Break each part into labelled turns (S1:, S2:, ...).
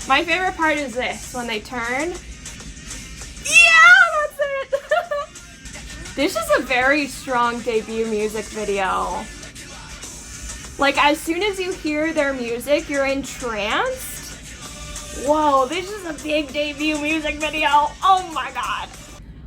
S1: My favorite part is this, when they turn. Yeah, that's it! This is a very strong debut music video. Like, as soon as you hear their music, you're entranced. Whoa, this is a big debut music video. Oh my god.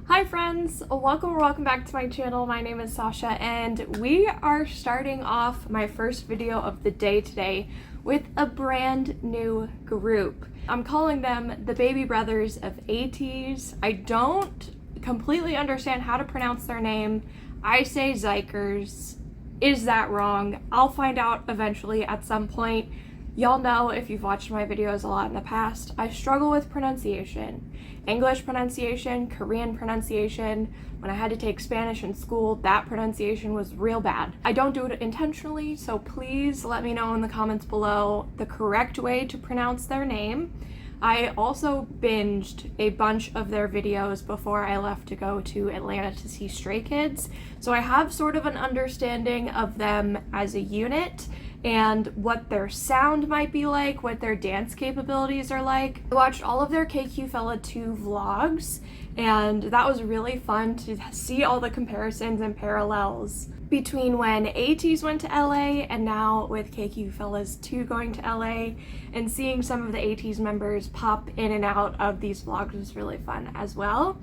S1: Hi friends, welcome back to my channel. My name is Sasha and we are starting off my first video of the day today with a brand new group. I'm calling them the Baby Brothers of 80s. I don't completely understand how to pronounce their name. I say Xikers. Is that wrong? I'll find out eventually at some point. Y'all know, if you've watched my videos a lot in the past, I struggle with pronunciation. English pronunciation, Korean pronunciation. When I had to take Spanish in school, that pronunciation was real bad. I don't do it intentionally, so please let me know in the comments below the correct way to pronounce their name. I also binged a bunch of their videos before I left to go to Atlanta to see Stray Kids, so I have sort of an understanding of them as a unit and what their sound might be like, what their dance capabilities are like. I watched all of their KQ Fella 2 vlogs, and that was really fun to see all the comparisons and parallels between when ATEEZ went to LA and now with KQ Fellaz 2 going to LA, and seeing some of the ATEEZ members pop in and out of these vlogs was really fun as well.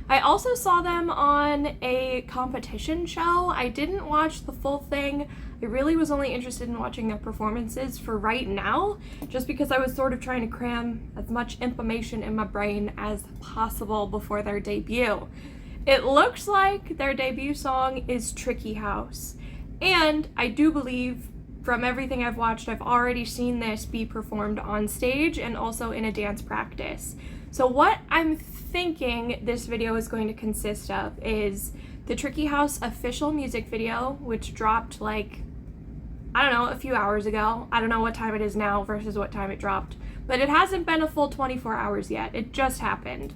S1: I also saw them on a competition show. I didn't watch the full thing. I really was only interested in watching their performances for right now, just because I was sort of trying to cram as much information in my brain as possible before their debut. It looks like their debut song is Tricky House, and I do believe from everything I've watched, I've already seen this be performed on stage and also in a dance practice. So what I'm thinking this video is going to consist of is the Tricky House official music video, which dropped like, I don't know, a few hours ago. I don't know what time it is now versus what time it dropped, but it hasn't been a full 24 hours yet. It just happened.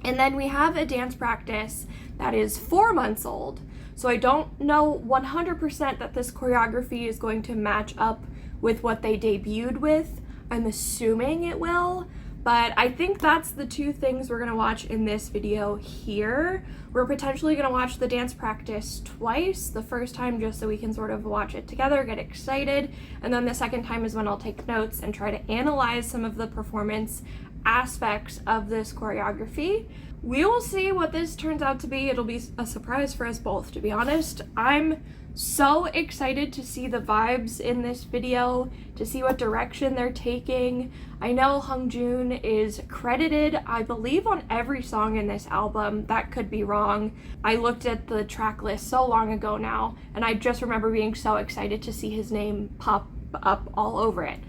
S1: And then we have a dance practice that is 4 months old. So I don't know 100% that this choreography is going to match up with what they debuted with. I'm assuming it will, but I think that's the two things we're gonna watch in this video here. We're potentially gonna watch the dance practice twice. The first time just so we can sort of watch it together, get excited, and then the second time is when I'll take notes and try to analyze some of the performance aspects of this choreography. We will see what this turns out to be. It'll be a surprise for us both, to be honest. I'm so excited to see the vibes in this video, to see what direction they're taking. I know Hongjoon is credited, I believe, on every song in this album. That could be wrong. I looked at the track list so long ago now, and I just remember being so excited to see his name pop up all over it.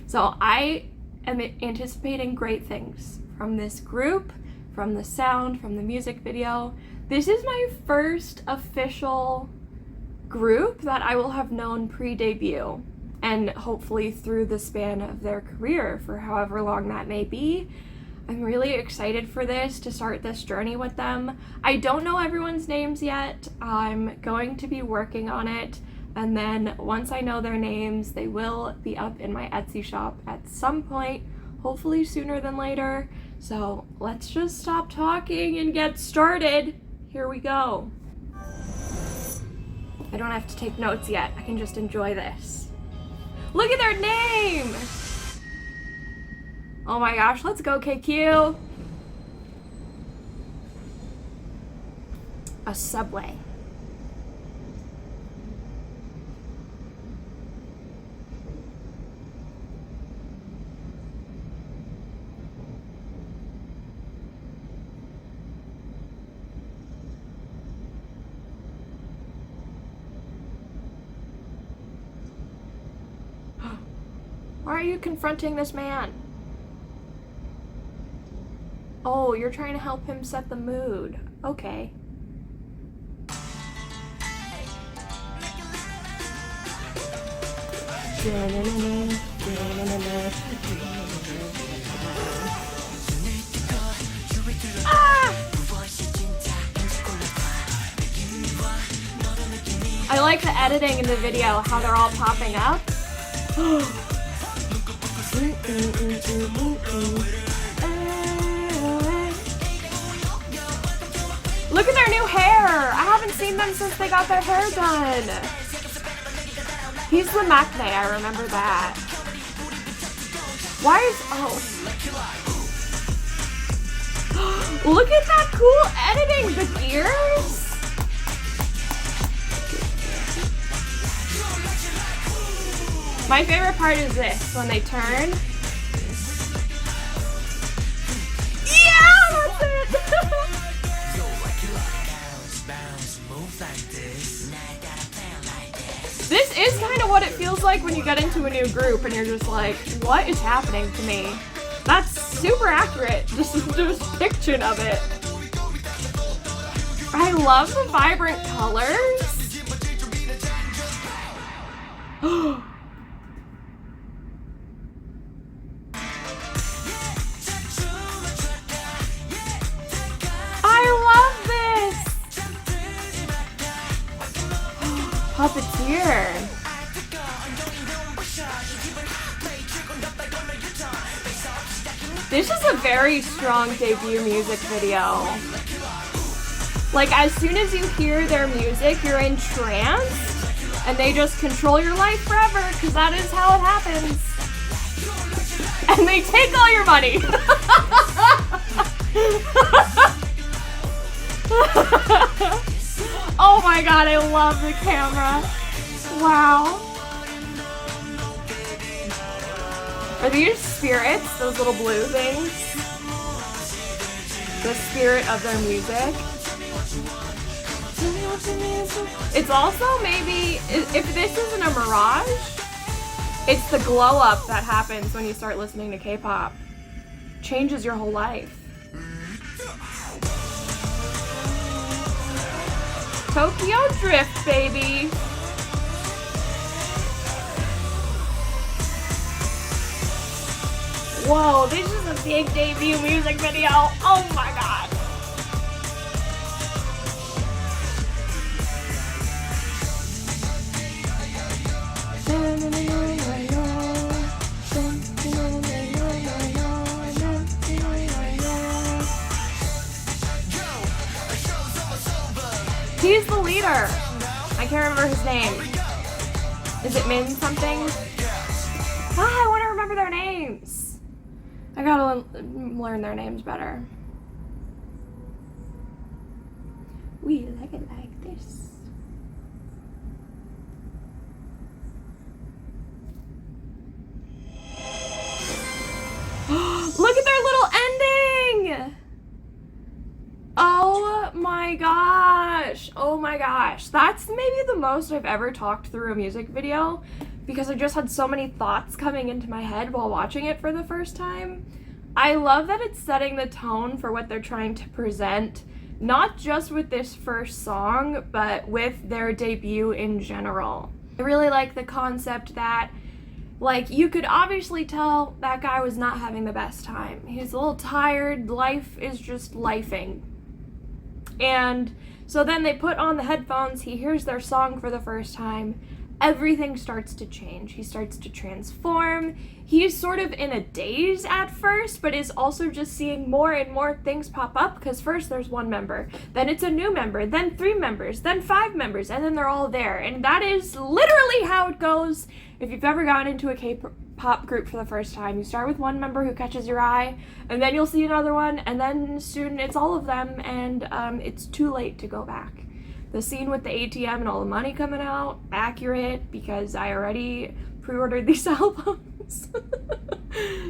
S1: So I am anticipating great things from this group, from the sound, from the music video. This is my first official group that I will have known pre-debut, and hopefully through the span of their career for however long that may be. I'm really excited for this, to start this journey with them. I don't know everyone's names yet. I'm going to be working on it, and then once I know their names, they will be up in my Etsy shop at some point, hopefully sooner than later. So let's just stop talking and get started. Here we go. I don't have to take notes yet. I can just enjoy this. Look at their name! Oh my gosh, let's go KQ. A subway. Why are you confronting this man? Oh, you're trying to help him set the mood. Okay. Ah! I like the editing in the video, how they're all popping up. them since they got their hair done. He's the Macne, I remember that. Why is, oh. Look at that cool editing, the gears. My favorite part is this, when they turn. Yeah, that's it. This is kind of what it feels like when you get into a new group and you're just like, what is happening to me? That's super accurate, just depiction of it. I love the vibrant colors. I love this. Puppeteer. This is a very strong debut music video. Like, as soon as you hear their music, you're entranced, and they just control your life forever, because that is how it happens. And they take all your money. Oh my god, I love the camera. Wow. Are these spirits, those little blue things? The spirit of their music? It's also maybe, if this isn't a mirage, it's the glow up that happens when you start listening to K-pop. Changes your whole life. Tokyo Drift, baby. Whoa, this is a big debut music video. Oh my god. He's the leader. I can't remember his name. Is it Min something? Ah, I want to remember their names. I gotta learn their names better. We like it like this. Look at their little ending! Oh my gosh. Oh my gosh. That's maybe the most I've ever talked through a music video, because I just had so many thoughts coming into my head while watching it for the first time. I love that it's setting the tone for what they're trying to present, not just with this first song, but with their debut in general. I really like the concept that, like, you could obviously tell that guy was not having the best time. He's a little tired, life is just lifing. And so then they put on the headphones, he hears their song for the first time, everything starts to change. He starts to transform. He's sort of in a daze at first, but is also just seeing more and more things pop up, because first there's one member, then it's a new member, then 3 members, then 5 members, and then they're all there. And that is literally how it goes if you've ever gone into a K-pop group for the first time. You start with one member who catches your eye, and then you'll see another one, and then soon it's all of them, and it's too late to go back. The scene with the ATM and all the money coming out, accurate, because I already pre-ordered these albums.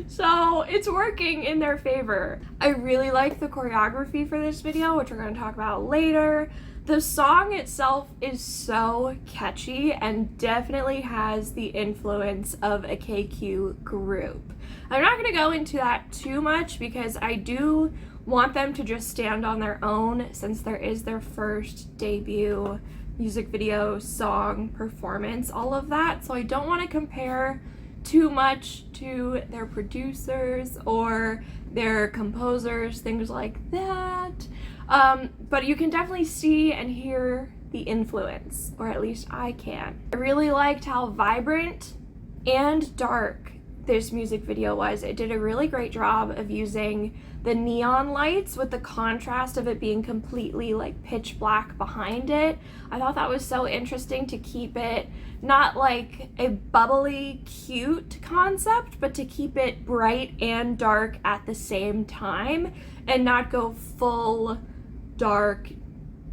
S1: So it's working in their favor. I really like the choreography for this video, which we're going to talk about later. The song itself is so catchy and definitely has the influence of a KQ group. I'm not going to go into that too much because I do want them to just stand on their own, since there is their first debut music video, song, performance, all of that. So I don't want to compare too much to their producers or their composers, things like that. But you can definitely see and hear the influence, or at least I can. I really liked how vibrant and dark this music video was. It did a really great job of using the neon lights with the contrast of it being completely like pitch black behind it. I thought that was so interesting to keep it not like a bubbly, cute concept, but to keep it bright and dark at the same time and not go full dark,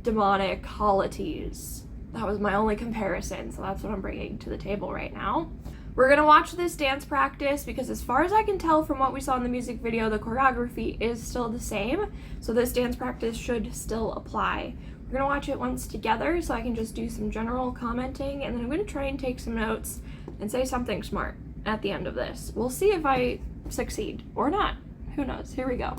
S1: demonic holities. That was my only comparison, so that's what I'm bringing to the table right now. We're gonna watch this dance practice because as far as I can tell from what we saw in the music video, the choreography is still the same. So this dance practice should still apply. We're gonna watch it once together so I can just do some general commenting, and then I'm gonna try and take some notes and say something smart at the end of this. We'll see if I succeed or not. Who knows? Here we go.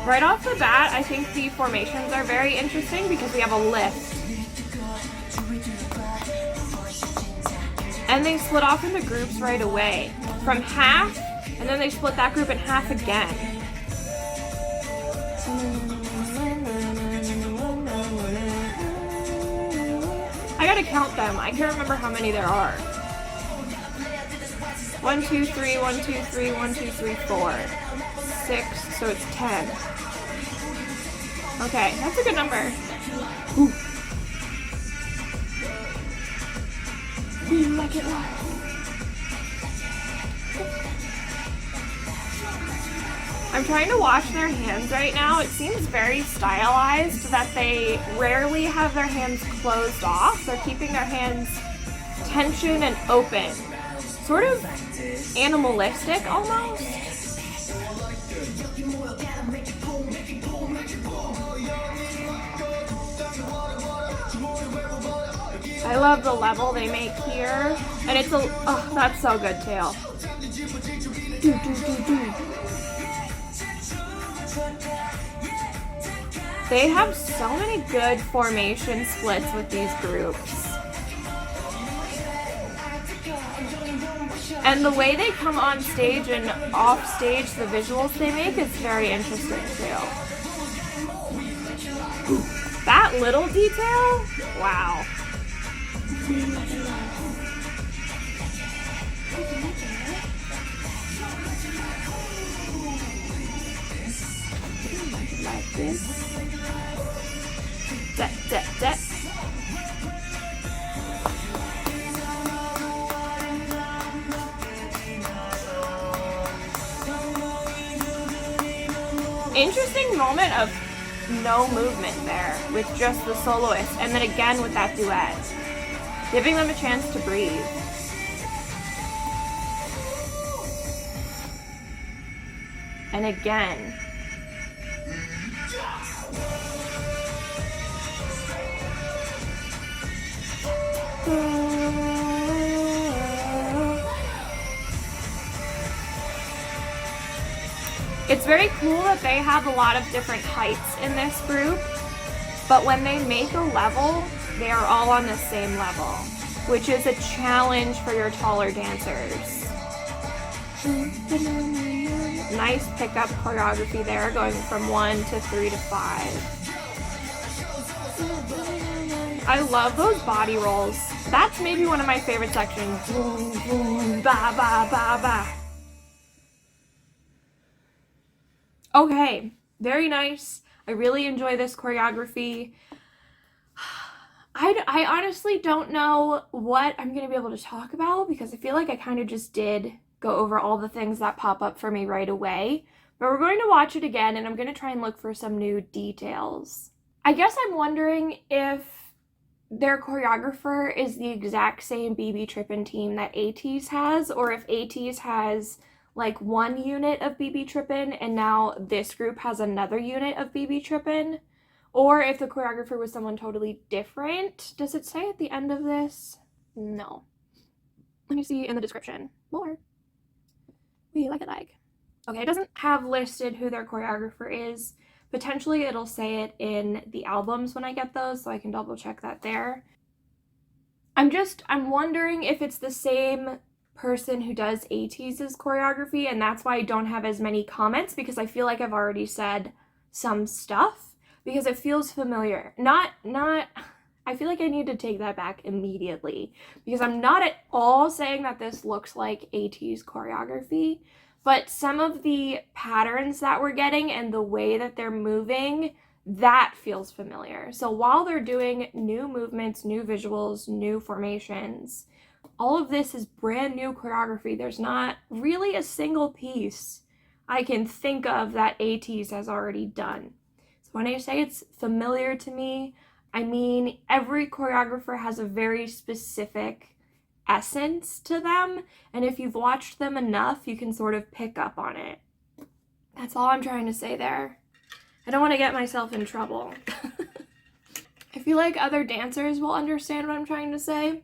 S1: Right off the bat, I think the formations are very interesting because we have a lift. And they split off into groups right away. From half, and then they split that group in half again. I gotta count them. I can't remember how many there are. 1, 2, 3, 1, 2, 3, 1, 2, 3, 4. 6, so it's 10. Okay, that's a good number. Ooh. We like it live. I'm trying to wash their hands right now. It seems very stylized that they rarely have their hands closed off. They're keeping their hands tension and open. Sort of animalistic almost. I love the level they make here, and it's a, oh, that's so good too. They have so many good formation splits with these groups. And the way they come on stage and off stage, the visuals they make is very interesting too. That little detail? Wow. Like this. That. Interesting moment of no movement there with just the soloist, and then again with that duet, giving them a chance to breathe. And again. It's very cool that they have a lot of different heights in this group, but when they make a level, they are all on the same level, which is a challenge for your taller dancers. Nice pickup choreography there, going from 1 to 3 to 5. I love those body rolls. That's maybe one of my favorite sections. Boom, boom, ba, ba, ba, ba. Okay, very nice. I really enjoy this choreography. I honestly don't know what I'm going to be able to talk about because I feel like I kind of just did go over all the things that pop up for me right away. But we're going to watch it again and I'm going to try and look for some new details. I guess I'm wondering if their choreographer is the exact same BB Trippin' team that ATEEZ has, or if ATEEZ has like one unit of BB Trippin' and now this group has another unit of BB Trippin', or if the choreographer was someone totally different. Does it say at the end of this? No. Let me see in the description. More. We like it like. Okay, it doesn't have listed who their choreographer is. Potentially it'll say it in the albums when I get those, so I can double check that there. I'm wondering if it's the same person who does ATEEZ's choreography, and that's why I don't have as many comments, because I feel like I've already said some stuff because it feels familiar. I feel like I need to take that back immediately because I'm not at all saying that this looks like AT's choreography, but some of the patterns that we're getting and the way that they're moving, that feels familiar. So while they're doing new movements, new visuals, new formations, all of this is brand new choreography. There's not really a single piece I can think of that ATEEZ has already done. So when I say it's familiar to me, I mean every choreographer has a very specific essence to them, and if you've watched them enough, you can sort of pick up on it. That's all I'm trying to say there. I don't want to get myself in trouble. I feel like other dancers will understand what I'm trying to say,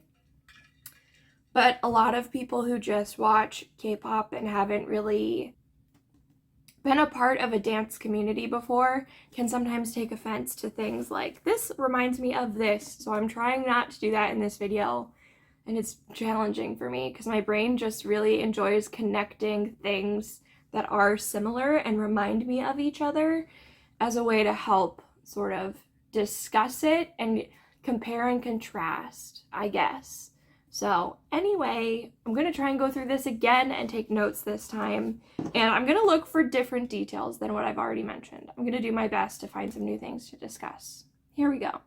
S1: but a lot of people who just watch K-pop and haven't really been a part of a dance community before can sometimes take offense to things like, this reminds me of this, so I'm trying not to do that in this video. And it's challenging for me because my brain just really enjoys connecting things that are similar and remind me of each other as a way to help sort of discuss it and compare and contrast, I guess. So anyway, I'm going to try and go through this again and take notes this time. And I'm going to look for different details than what I've already mentioned. I'm going to do my best to find some new things to discuss. Here we go.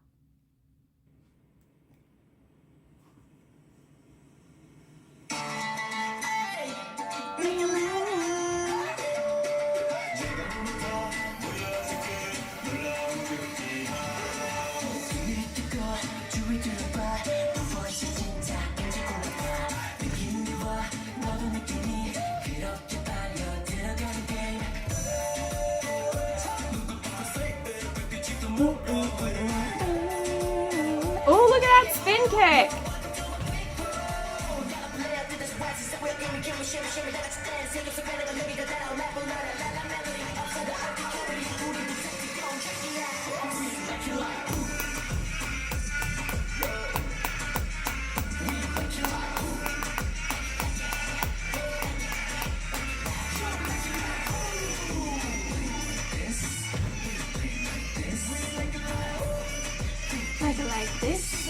S1: Oh, look at that spin kick! Like this.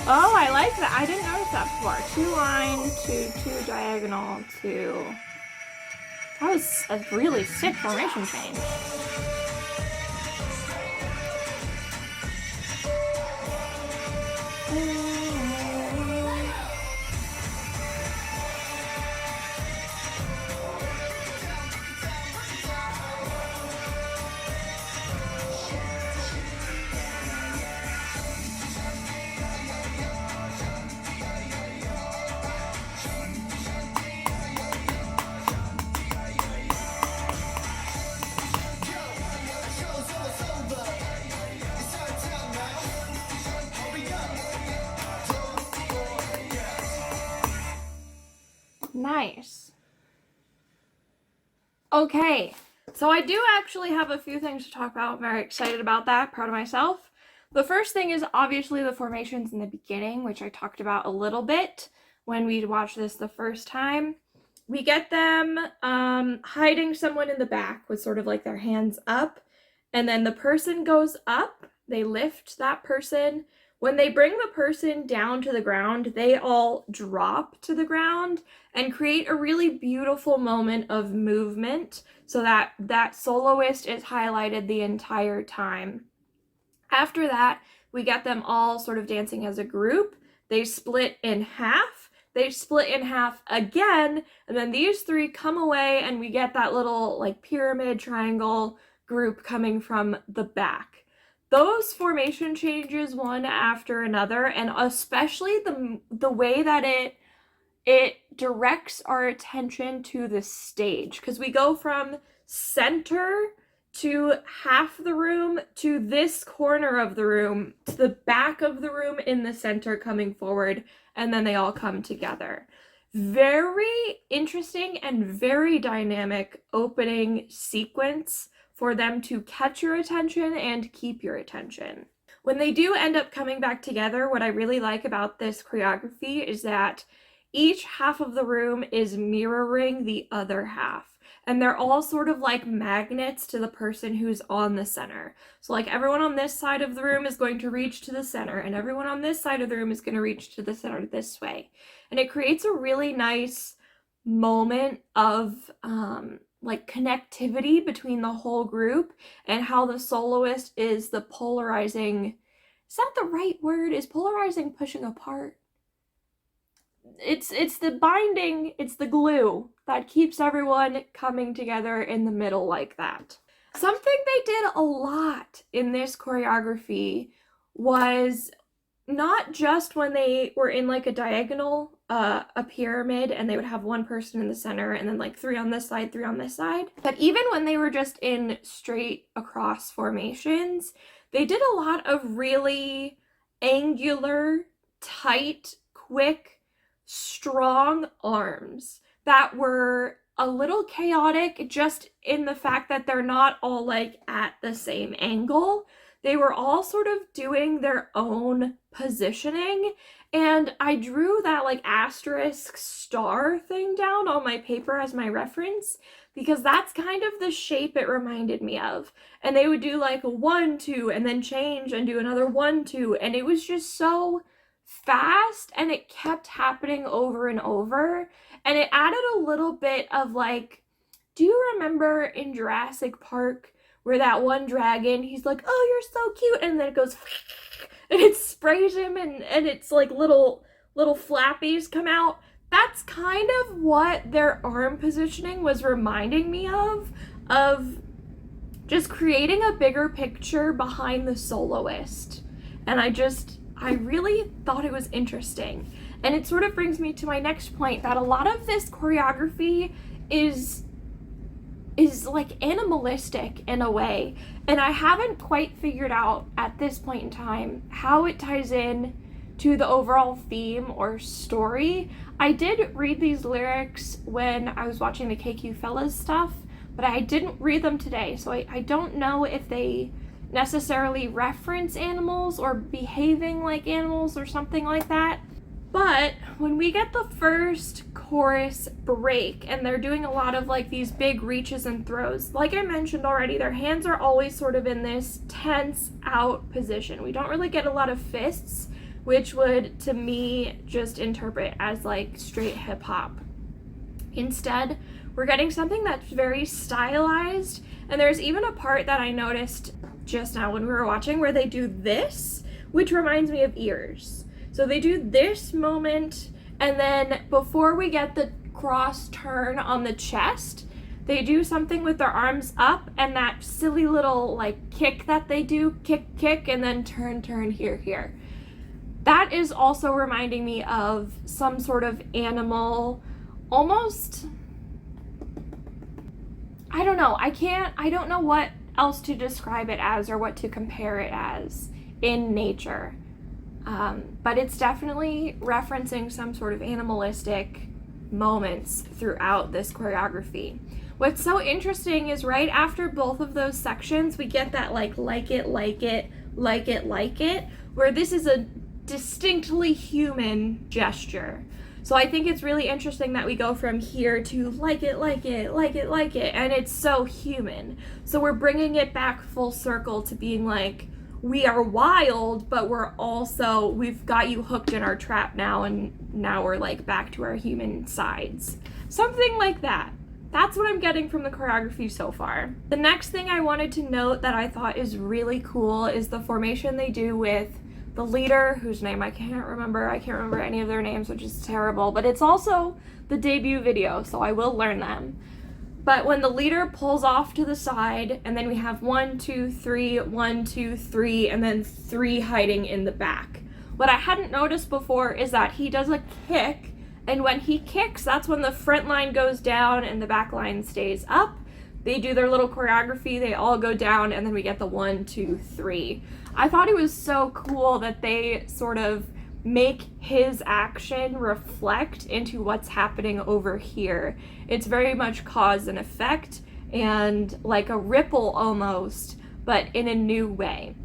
S1: Oh, I like that. I didn't notice that before. 2 line to 2 diagonal to... That was a really sick formation change. Nice. Okay, so I do actually have a few things to talk about. I'm very excited about that, proud of myself. The first thing is obviously the formations in the beginning, which I talked about a little bit when we watched this the first time. we get them hiding someone in the back with sort of like their hands up, and then the person goes up, they lift that person. When they bring the person down to the ground, they all drop to the ground and create a really beautiful moment of movement so that that soloist is highlighted the entire time. After that, we get them all sort of dancing as a group. They split in half. They split in half again, and then these three come away and we get that little like pyramid triangle group coming from the back. Those formation changes one after another, and especially the way that it directs our attention to the stage, because we go from center to half the room to this corner of the room to the back of the room in the center coming forward, and then they all come together. Very interesting and very dynamic opening sequence for them to catch your attention and keep your attention. When they do end up coming back together, what I really like about this choreography is that each half of the room is mirroring the other half, and they're all sort of like magnets to the person who's on the center. So like everyone on this side of the room is going to reach to the center, and everyone on this side of the room is going to reach to the center this way. And it creates a really nice moment of like connectivity between the whole group, and how the soloist is the polarizing, is that the right word? Is polarizing pushing apart? It's the binding, it's the glue that keeps everyone coming together in the middle like that. Something they did a lot in this choreography was not just when they were in like a diagonal, a pyramid, and they would have one person in the center and then like three on this side, three on this side, but even when they were just in straight across formations, they did a lot of really angular, tight, quick, strong arms that were a little chaotic just in the fact that they're not all like at the same angle. They were all sort of doing their own positioning, and I drew that like asterisk star thing down on my paper as my reference because that's kind of the shape it reminded me of. And they would do like a 1, 2 and then change and do another 1, 2, and it was just so fast and it kept happening over and over, and it added a little bit of like, do you remember in Jurassic Park where that one dragon, he's like, oh, you're so cute, and then it goes and it sprays him and it's like little flappies come out? That's kind of what their arm positioning was reminding me of just creating a bigger picture behind the soloist. And I really thought it was interesting. And it sort of brings me to my next point, that a lot of this choreography is like animalistic in a way, and I haven't quite figured out at this point in time how it ties in to the overall theme or story. I did read these lyrics when I was watching the KQ Fellaz stuff, but I didn't read them today, so I don't know if they necessarily reference animals or behaving like animals or something like that. But when we get the first chorus break and they're doing a lot of like these big reaches and throws, like I mentioned already, their hands are always sort of in this tense out position. We don't really get a lot of fists, which would to me just interpret as like straight hip hop. Instead, we're getting something that's very stylized, and there's even a part that I noticed just now when we were watching where they do this, which reminds me of ears. So they do this moment, and then before we get the cross turn on the chest, they do something with their arms up, and that silly little like kick that they do, kick, and then turn, here. That is also reminding me of some sort of animal, almost, I don't know, I don't know what else to describe it as or what to compare it as in nature. But it's definitely referencing some sort of animalistic moments throughout this choreography. What's so interesting is right after both of those sections, we get that like it, where this is a distinctly human gesture. So I think it's really interesting that we go from here to like it, like it, like it, like it, and it's so human. So we're bringing it back full circle to being like, we are wild, but we've got you hooked in our trap now, and now we're like back to our human sides. Something like that. That's what I'm getting from the choreography so far. The next thing I wanted to note that I thought is really cool is the formation they do with the leader, whose name I can't remember. I can't remember any of their names, which is terrible, but it's also the debut video, so I will learn them. But when the leader pulls off to the side, and then we have 1, 2, 3, 1, 2, 3, and then 3 hiding in the back. What I hadn't noticed before is that he does a kick, and when he kicks, that's when the front line goes down and the back line stays up. They do their little choreography, they all go down, and then we get the 1, 2, 3. I thought it was so cool that they sort of make his action reflect into what's happening over here. It's very much cause and effect, and like a ripple almost, but in a new way.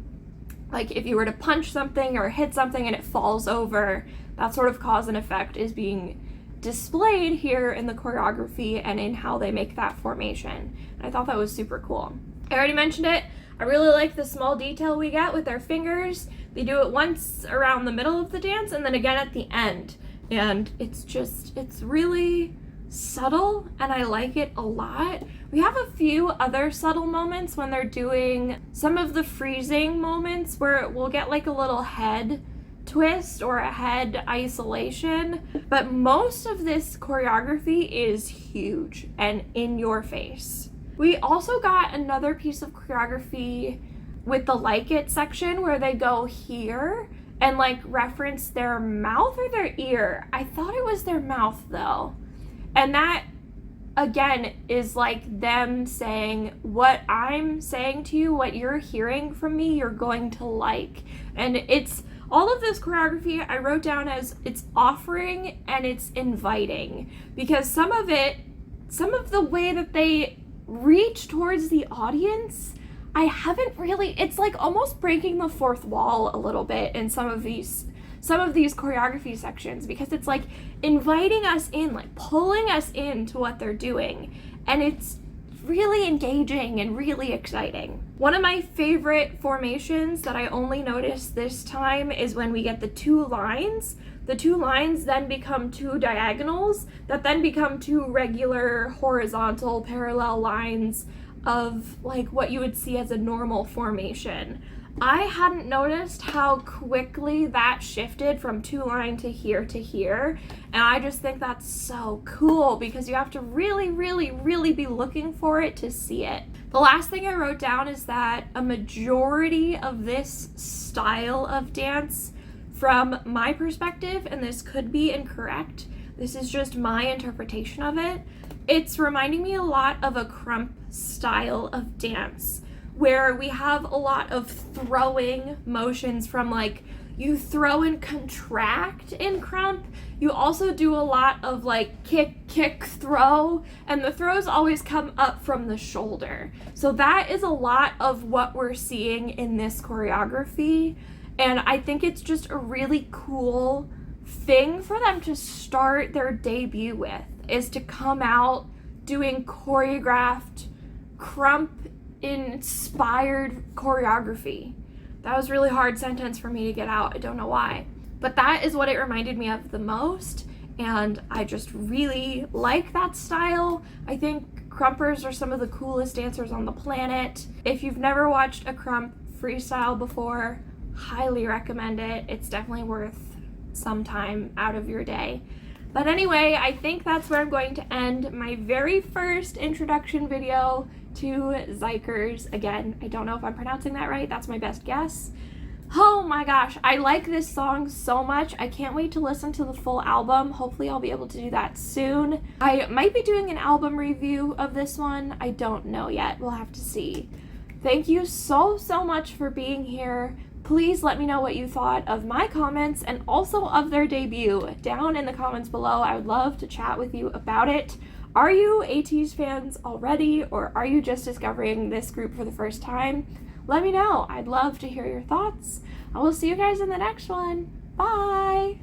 S1: Like if you were to punch something or hit something and it falls over, that sort of cause and effect is being displayed here in the choreography and in how they make that formation. And I thought that was super cool. I already mentioned it. I really like the small detail we get with their fingers. They do it once around the middle of the dance and then again at the end. And it's really subtle and I like it a lot. We have a few other subtle moments when they're doing some of the freezing moments where we'll get like a little head twist or a head isolation, but most of this choreography is huge and in your face. We also got another piece of choreography with the like it section where they go here and like reference their mouth or their ear. I thought it was their mouth though. And that again is like them saying, what I'm saying to you, what you're hearing from me, you're going to like. And it's all of this choreography I wrote down as it's offering and it's inviting, because some of the way that they reach towards the audience, I haven't really, it's like almost breaking the fourth wall a little bit in some of these choreography sections, because it's like inviting us in, like pulling us into what they're doing, and it's really engaging and really exciting. One of my favorite formations that I only noticed this time is when we get the 2 lines. The 2 lines then become 2 diagonals that then become 2 regular horizontal parallel lines of like what you would see as a normal formation. I hadn't noticed how quickly that shifted from 2 line to here, and I just think that's so cool because you have to really, really, really be looking for it to see it. The last thing I wrote down is that a majority of this style of dance, from my perspective, and this could be incorrect, this is just my interpretation of it, it's reminding me a lot of a krump style of dance, where we have a lot of throwing motions from like, you throw and contract in krump. You also do a lot of like kick, throw, and the throws always come up from the shoulder. So that is a lot of what we're seeing in this choreography. And I think it's just a really cool thing for them to start their debut with, is to come out doing choreographed krump inspired choreography. That was a really hard sentence for me to get out. I don't know why. But that is what it reminded me of the most, and I just really like that style. I think krumpers are some of the coolest dancers on the planet. If you've never watched a krump freestyle before, highly recommend it. It's definitely worth some time out of your day. But anyway, I think that's where I'm going to end my very first introduction video to Xikers. Again, I don't know if I'm pronouncing that right. That's my best guess. Oh my gosh, I like this song so much. I can't wait to listen to the full album. Hopefully I'll be able to do that soon. I might be doing an album review of this one. I don't know yet. We'll have to see. Thank you so much for being here. Please let me know what you thought of my comments and also of their debut down in the comments below. I would love to chat with you about it. Are you ATEEZ fans already, or are you just discovering this group for the first time? Let me know. I'd love to hear your thoughts. I will see you guys in the next one. Bye!